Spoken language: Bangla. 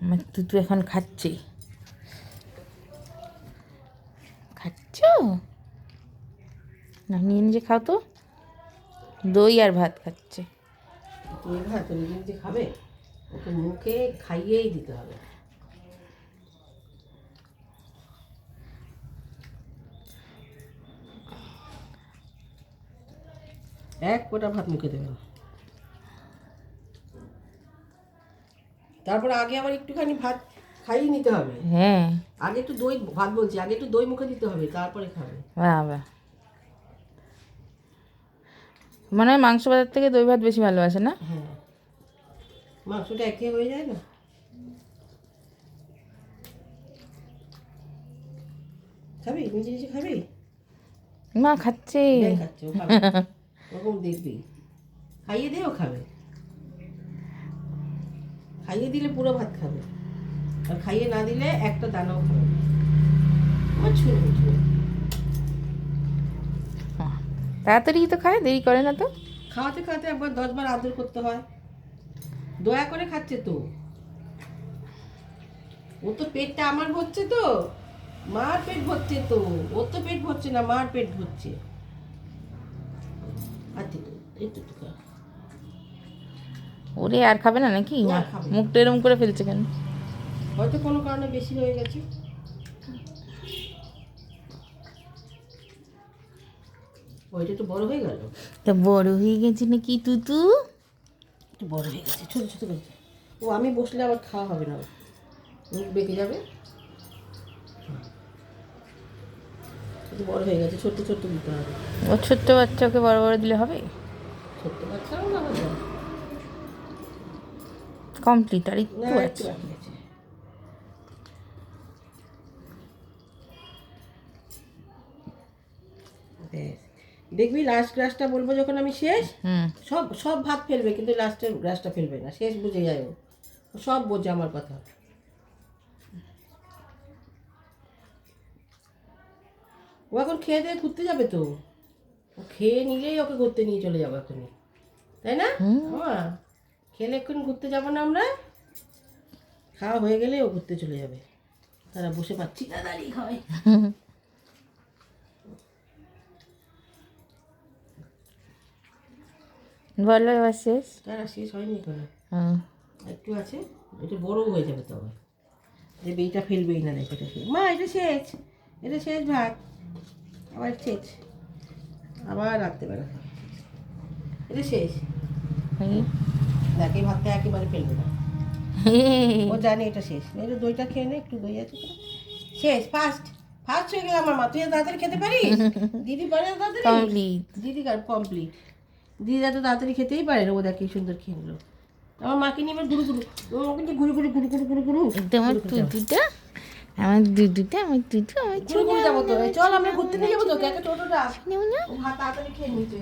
আমার তুতু এখন খাচ্ছে। খাচ্ছ না? নিয়ে নিজে খাও তো। দই আর ভাত খাচ্ছে। দই ভাত নিজে নিজে খাবে? ওকে মুখে খাইয়েই দিতে হবে। এক ফোঁটা ভাত মুখে দেবে না। তারপরে আগে আবার একটুখানি ভাত খাইয়ে নিতে হবে। হ্যাঁ, আগে একটু দই, ভাত বলছি, আগে একটু দই মুখে দিতে হবে, তারপরে খাবে। বাবা মনে হয় মাংস ভাতের থেকে দই ভাত বেশি ভালোবাসে না? হ্যাঁ, মাংসটা একে হয়ে যায় না। খাবি? নিজে নিজে খাবি? মা খাচ্ছে। ব্যাং খাচ্ছে, ও খাবে। ওরকম দেখবি, খাইয়ে দিয়েও খাবে। খাইয়ে দিলে পুরো ভাত খাবে, আর খাইয়ে না দিলে একটা দানাও খাবে না। আমার ছুঁড়ে ছুঁড়ে তাড়াতাড়ি তো খায়, দেরি করে না তো। খাওয়াতে খাওয়াতে একবার 10 বার আদর করতে হয়। দয়া করে খাচ্ছে তো। ও তো পেটটা আমার ভরছে তো, মার পেট ভরছে তো। ওর তো পেট ভরছে না, মার পেট ভরছে। আচ্ছা তো একটু একটু খা। ওরে আর খাবে না নাকি? না, খাবে না। মুখটা এরম করে ফেলছে কেন? হয়তো কোনো কারণে বেশি হয়ে গেছে। ওইটা একটু বড় হয়ে গেল। তা বড় হয়ে গেছে নাকি তুতু? একটু বড় হয়ে গেছে, ছোট ছোট করেছে। ও আমি বসলে আবার খাওয়া হবে না, মুখ বেঁকে যাবে। একটু বড় হয়ে গেছে, ছোট্ট ছোট্ট দিতে হবে। ও ছোট্ট বাচ্চাকে বড় বড় দিলে হবে? ছোট্ট বাচ্চাও না হবে। কমপ্লিট আর না, একটু একটু আছে। বাকি আছে। ব্যাস। দেখবি লাস্ট গ্লাসটা বলবো যখন আমি শেষ, হুম। সব সব ভাত ফেলবে, কিন্তু লাস্টের গ্লাসটা ফেলবে না। শেষ বুঝে যায় ও, সব বোঝে আমার কথা। ও এখন খেয়ে দিয়ে ঘুরতে যাবে তো। ও খেয়ে নিলেই ওকে ঘুরতে নিয়ে চলে যাবো এখনই, তাই না? হ্যাঁ, খেলে এক্ষুনি ঘুরতে যাবো না আমরা? খাওয়া হয়ে গেলে ও ঘুরতে চলে যাবে। তারা বসে পাচ্ছি না, দাঁড়িয়ে খাবে। বলো এবার শেষ। তারা শেষ হয়নি এখানে, হুম। একটু আছে। এটা বড় হয়ে যাবে তো আবার। যে এইটা ফেলবেই না, দেখ এটা শেষ। মা এটা শেষ, এটা শেষ ভাত, আবার শেষ, আবার রাত্রেবেলা খাবে। এটা শেষ। দেখ এই ভাতটা একেবারে ফেলবে না, ও জানে এটা শেষ। এটা দইটা খেয়ে নে, একটু দই আছে তো। শেষ, ফার্স্ট ফার্স্ট হয়ে গেল আমার মা। তুই এত তাড়াতাড়ি খেতে পারিস? দিদি পারে এত তাড়াতাড়ি? কমপ্লিট। দিদি কমপ্লিট। দিদি এত তাড়াতাড়ি খেতেই পারে না। ও দেখ কি সুন্দর খেয়ে নিল। আমার মাকে নিয়ে এবার ঘুরু ঘুরু, ও কিন্তু ঘুরু ঘুরু ঘুরু ঘুরু ঘুরু ঘুরু এটা আমার দুধুটা, আমার দুধুটা, আমার দুধু, আমার ঘুরু ঘুরু যাবো তো। চল আমরা ঘুরতে নিয়ে যাবো তো, কে টোটোটা। নেব না। ও ভাত তাড়াতাড়ি খেয়ে নিচ্ছে।